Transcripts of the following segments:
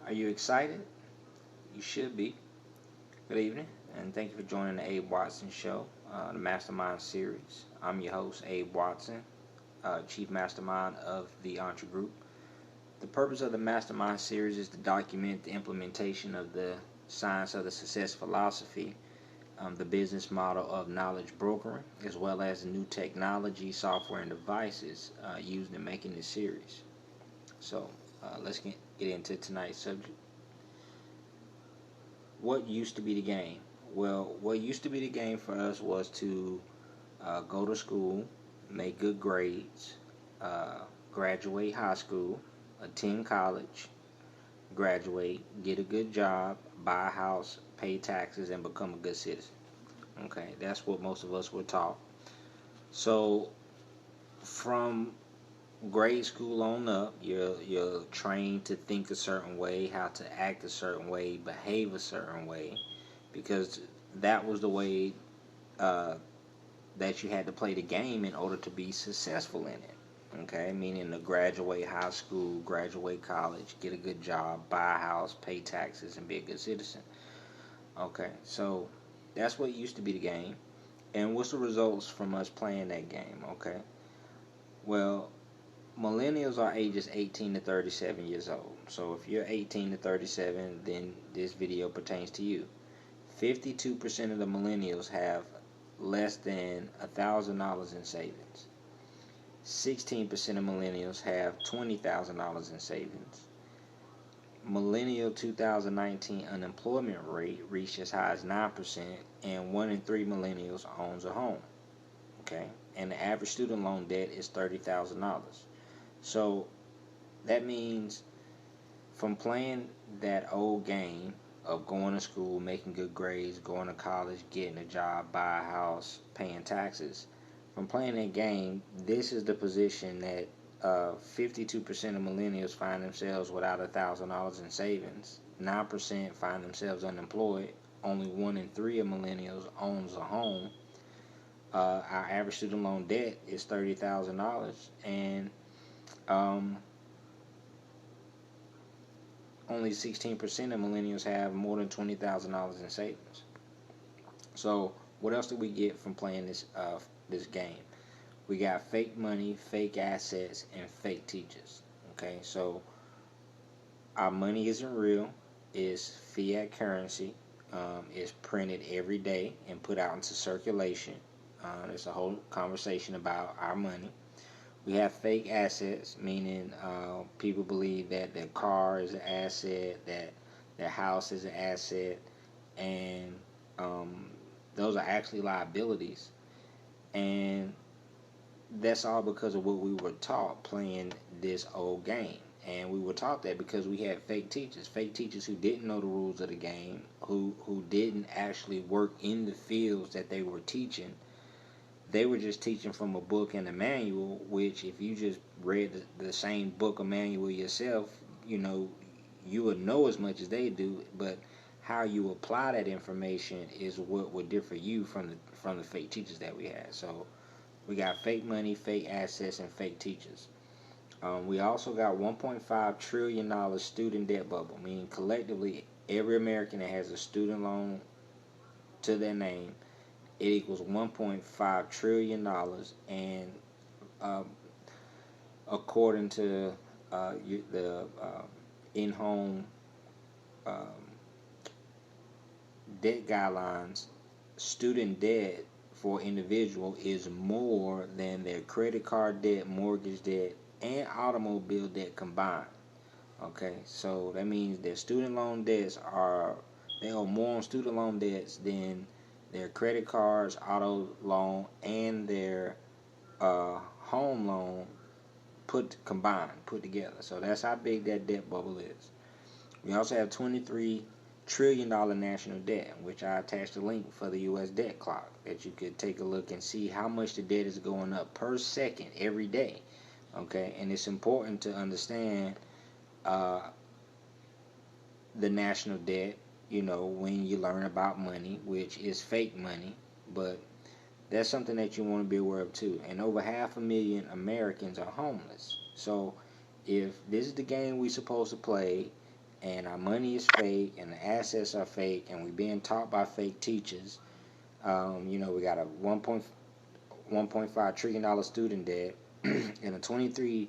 Are you excited? You should be. Good evening, and thank you for joining the Abe Watson Show, the Mastermind series. I'm your host, Abe Watson, Chief Mastermind of the Entre Group. The purpose of the Mastermind series is to document the implementation of the science of the success philosophy, the business model of knowledge brokering, as well as the new technology, software, and devices used in making this series. So let's get into tonight's subject. What used to be the game? Well, what used to be the game for us was to go to school, make good grades, graduate high school, attend college, graduate, get a good job, buy a house, pay taxes, and become a good citizen. Okay, that's what most of us were taught. So, from grade school on up, you're trained to think a certain way, how to act a certain way, behave a certain way, because that was the way that you had to play the game in order to be successful in it. Okay, meaning to graduate high school, graduate college, get a good job, buy a house, pay taxes, and be a good citizen. Okay, so that's what used to be the game. And what's the results from us playing that game? Okay, well, millennials are ages 18 to 37 years old. So if you're 18 to 37, then this video pertains to you. 52% of the millennials have less than $1,000 in savings. 16% of millennials have $20,000 in savings. Millennial 2019 unemployment rate reached as high as 9%, and 1 in 3 millennials owns a home. Okay, and the average student loan debt is $30,000. So that means from playing that old game of going to school, making good grades, going to college, getting a job, buy a house, paying taxes, from playing that game, this is the position that 52% of millennials find themselves without $1,000 in savings. 9% find themselves unemployed. Only 1 in 3 of millennials owns a home. Our average student loan debt is $30,000, and only 16% of millennials have more than $20,000 in savings. So, what else do we get from playing this game? We got fake money, fake assets, and fake teachers. Okay, so our money isn't real. It's fiat currency. It's printed every day and put out into circulation. There's a whole conversation about our money. We have fake assets, meaning people believe that their car is an asset, that their house is an asset, and those are actually liabilities. And that's all because of what we were taught playing this old game. And we were taught that because we had fake teachers who didn't know the rules of the game, who didn't actually work in the fields that they were teaching. They were just teaching from a book and a manual, which if you just read the same book or manual yourself, you would know as much as they do, but how you apply that information is what would differ you from the fake teachers that we had. So we got fake money, fake assets, and fake teachers. We also got $1.5 trillion student debt bubble, meaning collectively every American that has a student loan to their name, it equals $1.5 trillion, and according to the in-home debt guidelines, student debt for individual is more than their credit card debt, mortgage debt, and automobile debt combined. Okay, so that means their student loan debts they owe more on student loan debts than their credit cards, auto loan, and their home loan put together. So that's how big that debt bubble is. We also have $23 trillion national debt, which I attached a link for the U.S. debt clock that you could take a look and see how much the debt is going up per second every day. Okay, and it's important to understand the national debt, when you learn about money, which is fake money, but that's something that you want to be aware of too. And over 500,000 Americans are homeless. So if this is the game we're supposed to play, and our money is fake, and the assets are fake, and we're being taught by fake teachers. We got a $1.5 trillion student debt and a $23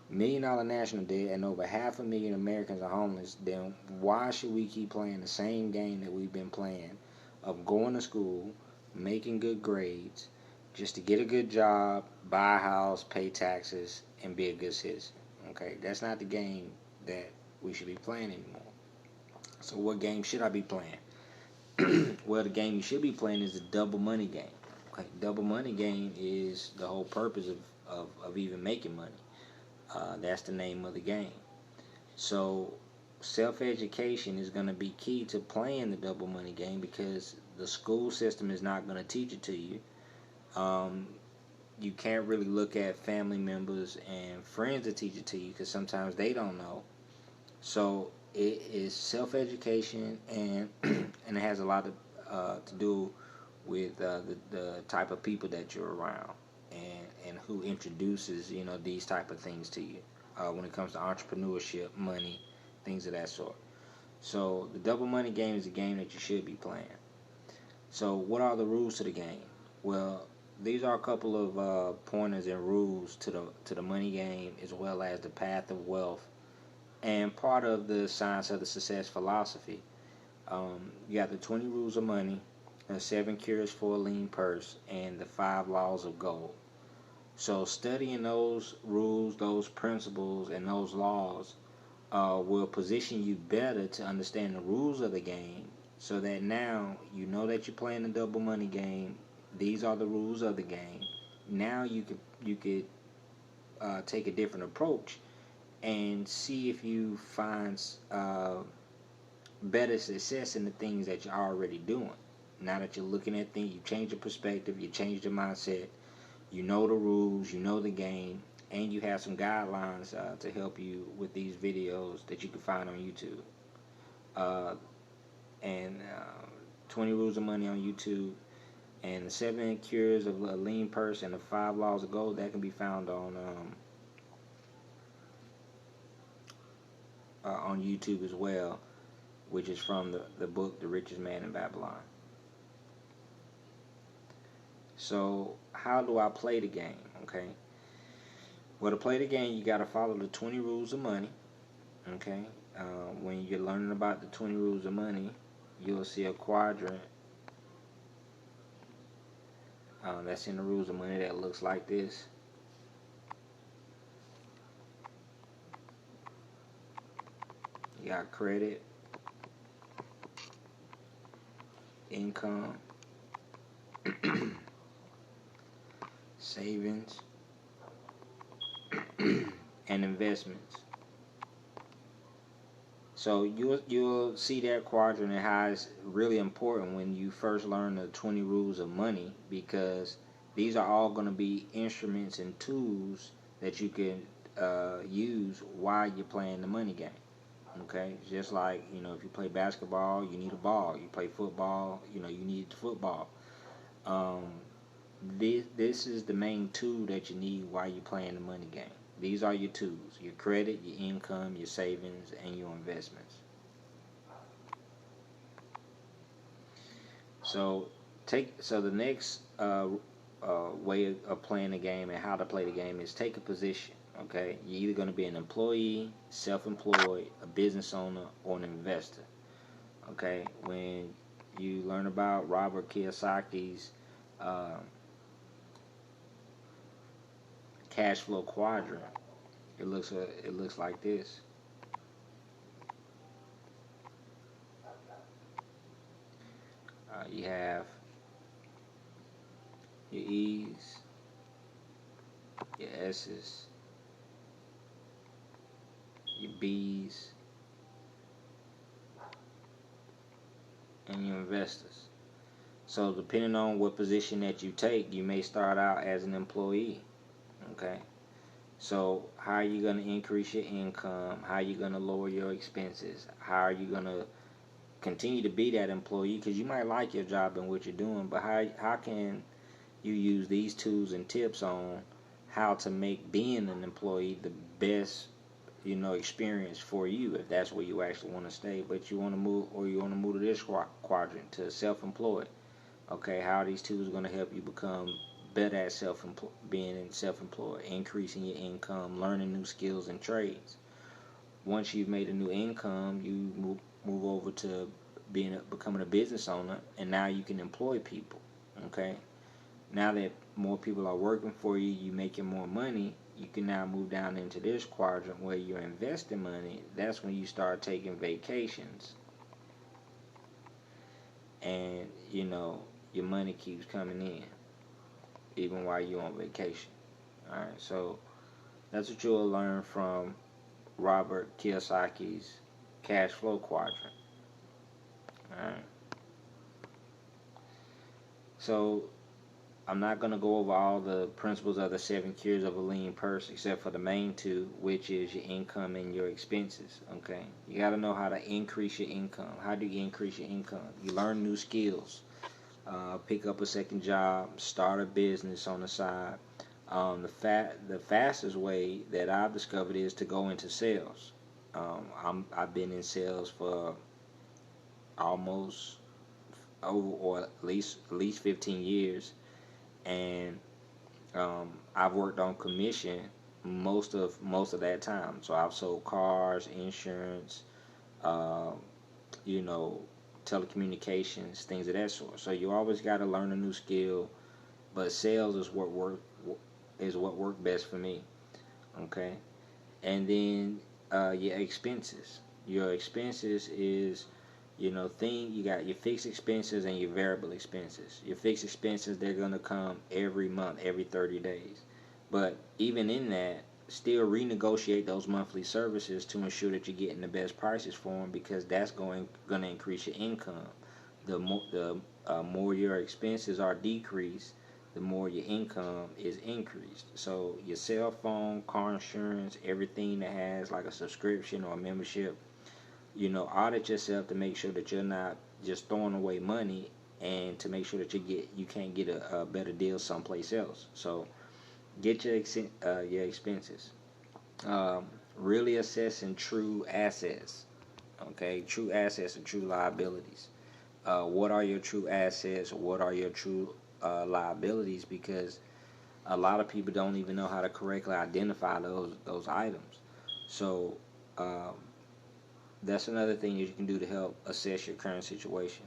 million national debt, and over 500,000 Americans are homeless. Then why should we keep playing the same game that we've been playing of going to school, making good grades, just to get a good job, buy a house, pay taxes, and be a good citizen? Okay, that's not the game that we should be playing anymore. So what game should I be playing? Well, the game you should be playing is the double money game. Okay, double money game is the whole purpose of even making money. That's the name of the game. So self-education is going to be key to playing the double money game, because the school system is not going to teach it to you. You can't really look at family members and friends to teach it to you, because sometimes they don't know. So it is self-education, and and it has a lot to do with the type of people that you're around, and who introduces these type of things to you when it comes to entrepreneurship, money, things of that sort. So the double money game is a game that you should be playing. So what are the rules to the game? Well, these are a couple of pointers and rules to the money game, as well as the path of wealth, and part of the science of the success philosophy. You got the 20 rules of money, the 7 cures for a lean purse, and the 5 laws of gold. So studying those rules, those principles, and those laws will position you better to understand the rules of the game, so that now you know that you're playing the double money game. These are the rules of the game. Now you could take a different approach and see if you find better success in the things that you're already doing. Now that you're looking at things, you change your perspective, you change your mindset, you know the rules, you know the game, and you have some guidelines to help you with these videos that you can find on YouTube. And 20 Rules of Money on YouTube, and the 7 Cures of a Lean Purse, and the 5 Laws of Gold, that can be found on YouTube as well, which is from the book The Richest Man in Babylon. So how do I play the game? Okay. Well, to play the game, you got to follow the 20 rules of money. Okay. When you're learning about the 20 rules of money, you'll see a quadrant that's in the rules of money that looks like this. You got credit, income, savings, and investments. So you'll see that quadrant and how it's really important when you first learn the 20 rules of money, because these are all going to be instruments and tools that you can use while you're playing the money game. Okay, just like if you play basketball, you need a ball. You play football, you need the football. This is the main tool that you need while you're playing the money game. These are your tools: your credit, your income, your savings, and your investments. So the next way of playing the game and how to play the game is take a position. Okay, you're either going to be an employee, self-employed, a business owner, or an investor. Okay, when you learn about Robert Kiyosaki's cash flow quadrant, it looks like this. You have your E's, your S's, your B's, and your investors. So depending on what position that you take, you may start out as an employee. Okay, so how are you going to increase your income? How are you going to lower your expenses? How are you going to continue to be that employee? Because you might like your job and what you're doing, but how can you use these tools and tips on how to make being an employee the best experience for you if that's where you actually want to stay. But you want to move, or you want to move to this quadrant, to self-employed. Okay, how are these tools going to help you become better at being in self-employed, increasing your income, learning new skills and trades. Once you've made a new income, you move over to becoming a business owner, and now you can employ people. Okay, now that more people are working for you, you making more money, you can now move down into this quadrant where you're investing money. That's when you start taking vacations, and your money keeps coming in even while you're on vacation. All right, so that's what you'll learn from Robert Kiyosaki's cash flow quadrant. All right, so I'm not going to go over all the principles of the 7 cures of a lean purse except for the main two, which is your income and your expenses. Okay, you got to know how to increase your income. How do you increase your income? You learn new skills, pick up a second job, start a business on the side. The fastest way that I've discovered is to go into sales. I've been in sales for almost over, or at least 15 years, and I've worked on commission most of that time. So I've sold cars, insurance, uh, you know, telecommunications, things of that sort. So you always got to learn a new skill, but sales is what worked best for me. Okay, and then your expenses. Your expenses is you got your fixed expenses and your variable expenses. Your fixed expenses, they're gonna come every month, every 30 days. But even in that, still renegotiate those monthly services to ensure that you're getting the best prices for them, because that's gonna increase your income. The more your expenses are decreased, the more your income is increased. So your cell phone, car insurance, everything that has like a subscription or a membership, audit yourself to make sure that you're not just throwing away money, and to make sure that you can't get a better deal someplace else. So get your expenses. Um, really assessing true assets. Okay, true assets and true liabilities. What are your true assets? What are your true liabilities? Because a lot of people don't even know how to correctly identify those items. So um, that's another thing that you can do to help assess your current situation.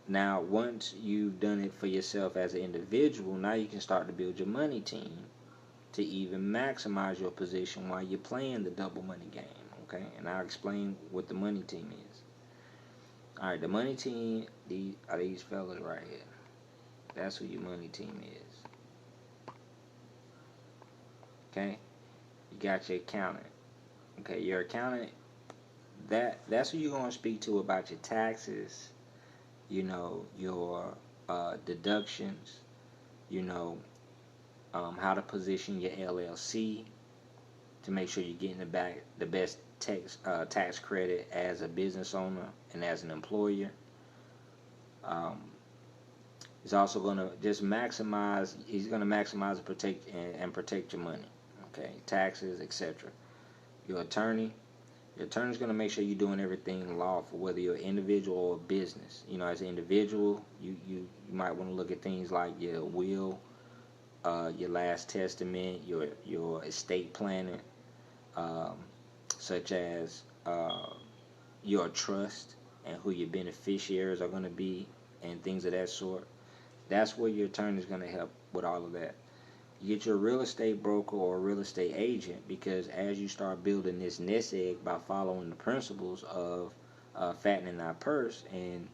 Now, once you've done it for yourself as an individual, now you can start to build your money team to even maximize your position while you're playing the double money game. Okay, and I'll explain what the money team is. All right, the money team, these fellas right here. That's who your money team is. Okay, you got your accountant. Okay, your accountant, that's who you're going to speak to about your taxes, your deductions, you know, how to position your LLC to make sure you're getting the best tax credit as a business owner and as an employer. Um, he's also going to just maximize. He's going to maximize and protect your money. Okay, taxes, etc. Your attorney. Your attorney's going to make sure you're doing everything lawful, whether you're an individual or a business. As an individual, you might want to look at things like your will, your last testament, your estate planning, um, such as your trust and who your beneficiaries are going to be, and things of that sort. That's where your attorney is going to help with all of that. You get your real estate broker or real estate agent, because as you start building this nest egg by following the principles of fattening that purse and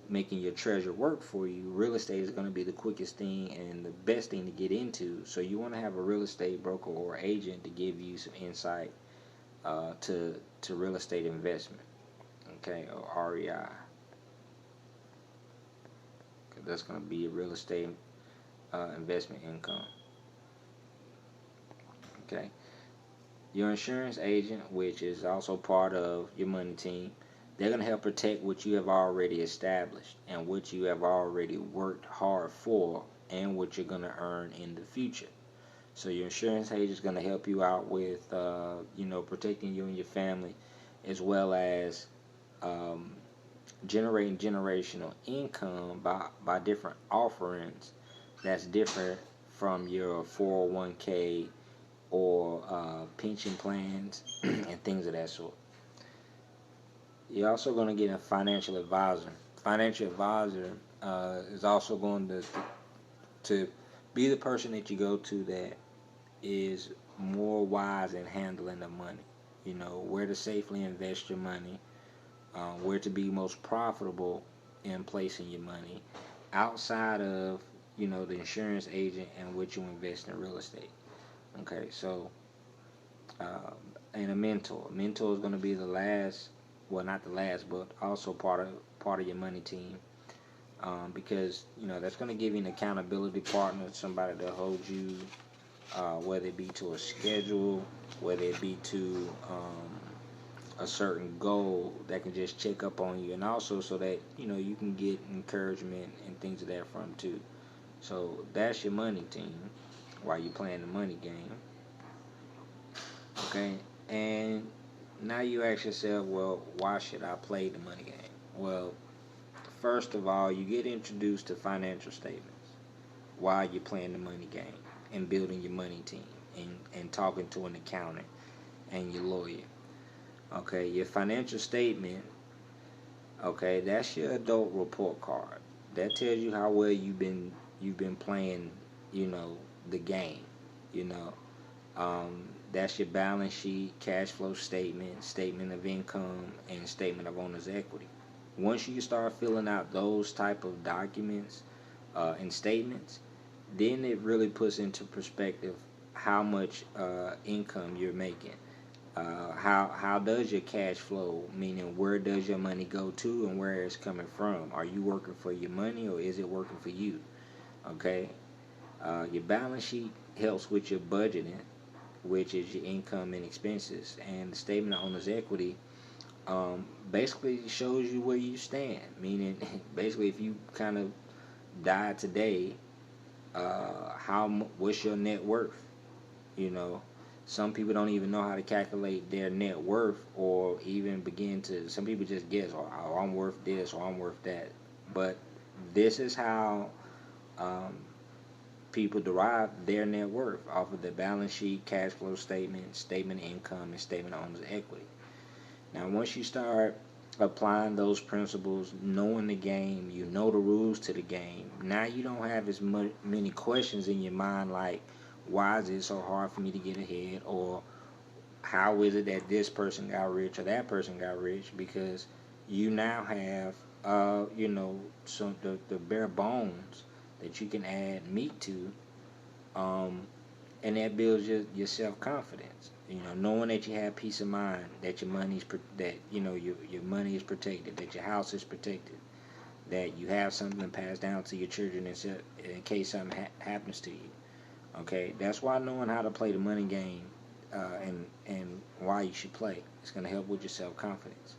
making your treasure work for you, real estate is going to be the quickest thing and the best thing to get into. So you want to have a real estate broker or agent to give you some insight to real estate investment, okay, or REI. That's going to be a real estate investment income. Okay, your insurance agent, which is also part of your money team, they're going to help protect what you have already established and what you have already worked hard for, and what you're going to earn in the future. So your insurance agent is going to help you out with, protecting you and your family, as well as um, generating generational income by different offerings that's different from your 401k or pension plans and things of that sort. You're also going to get a financial advisor. Financial advisor is also going to be the person that you go to that is more wise in handling the money. You know, where to safely invest your money, where to be most profitable in placing your money outside of, the insurance agent and what you invest in real estate. Okay, so, uh, and a mentor. A mentor is going to be the last, well, not the last, but also part of your money team. Because that's going to give you an accountability partner, somebody to hold you, whether it be to a schedule, whether it be to a certain goal that can just check up on you, and also so that you can get encouragement and things of that from too. So that's your money team while you're playing the money game. Okay, and now you ask yourself, well, why should I play the money game? Well, first of all, you get introduced to financial statements while you're playing the money game and building your money team and talking to an accountant and your lawyer. Okay, your financial statement, okay, that's your adult report card. That tells you how well you've been playing, the game. You know, that's your balance sheet, cash flow statement, statement of income, and statement of owner's equity. Once you start filling out those type of documents and statements, then it really puts into perspective how much income you're making. How does your cash flow, meaning where does your money go to and where it's coming from? Are you working for your money or is it working for you? Okay. Your balance sheet helps with your budgeting, which is your income and expenses, and the statement of owner's equity basically shows you where you stand. Meaning, basically, if you kind of die today, what's your net worth? You know, some people don't even know how to calculate their net worth, or even begin to. Some people just guess, oh, I'm worth this, or I'm worth that. But this is how um, people derive their net worth off of the balance sheet, cash flow statement, statement of income, and statement of owner's equity. Now, once you start applying those principles, knowing the game, you know the rules to the game. Now you don't have as many questions in your mind like, why is it so hard for me to get ahead, or how is it that this person got rich or that person got rich? Because you now have, some the bare bones that you can add meat to, and that builds your self confidence. Knowing that you have peace of mind, that your money's your money is protected, that your house is protected, that you have something passed down to your children in case something happens to you. Okay, that's why knowing how to play the money game and why you should play. It's going to help with your self confidence.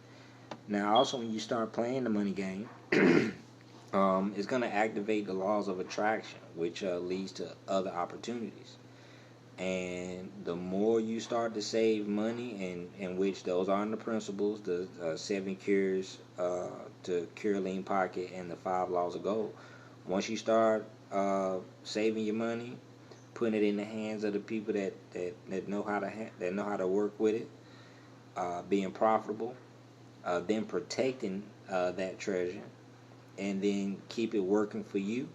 Now, also when you start playing the money game, it's going to activate the laws of attraction, which leads to other opportunities. And the more you start to save money, in which those are in the principles, the 7 cures to cure lean pocket and the 5 laws of gold. Once you start saving your money, putting it in the hands of the people that know how to work with it, being profitable, then protecting that treasure, and then keep it working for you.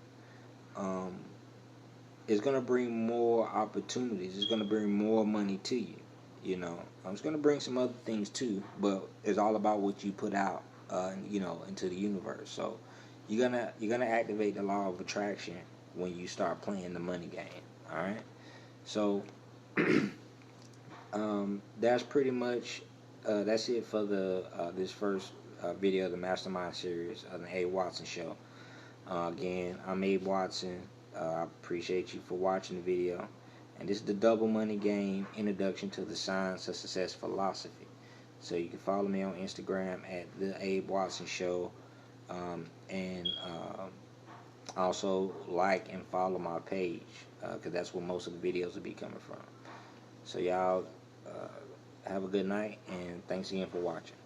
It's going to bring more opportunities. It's going to bring more money to you. It's going to bring some other things too, but it's all about what you put out, into the universe. So you're gonna activate the law of attraction when you start playing the money game. All right. So that's pretty much that's it for the this first video of the Mastermind series of the Abe Watson Show. Again, I'm Abe Watson. I appreciate you for watching the video. And this is the Double Money Game Introduction to the Science of Success Philosophy. So you can follow me on Instagram at the Abe Watson Show, and Also, like and follow my page, because that's where most of the videos will be coming from. So y'all have a good night, and thanks again for watching.